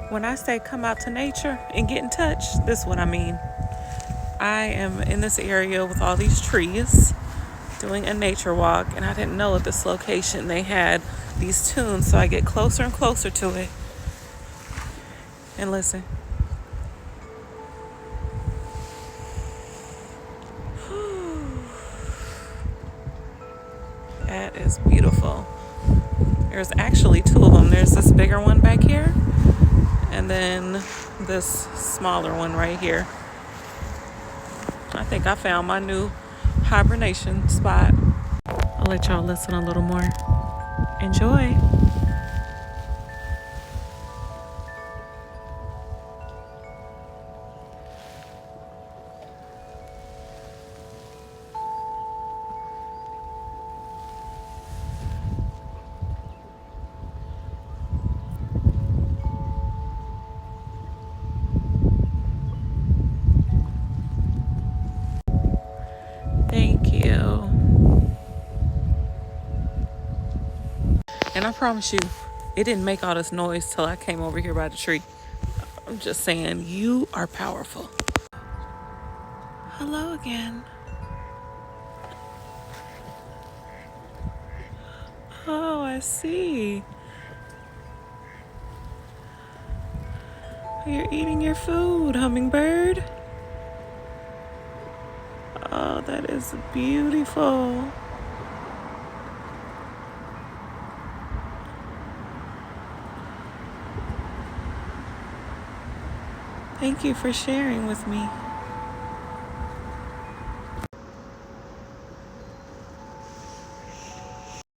When I say come out to nature and get in touch, this is what I mean. I am in this area with all these trees doing a nature walk, and I didn't know at this location they had these tunes, so I get closer and closer to it and listen. That is beautiful. There's actually two of them. There's this bigger one back here, and then this smaller one right here. I think I found my new hibernation spot. I'll let y'all listen a little more. Enjoy. Thank you. And I promise you, it didn't make all this noise till I came over here by the tree. I'm just saying, you are powerful. Hello again. Oh, I see. You're eating your food, hummingbird. Oh, that is beautiful. Thank you for sharing with me.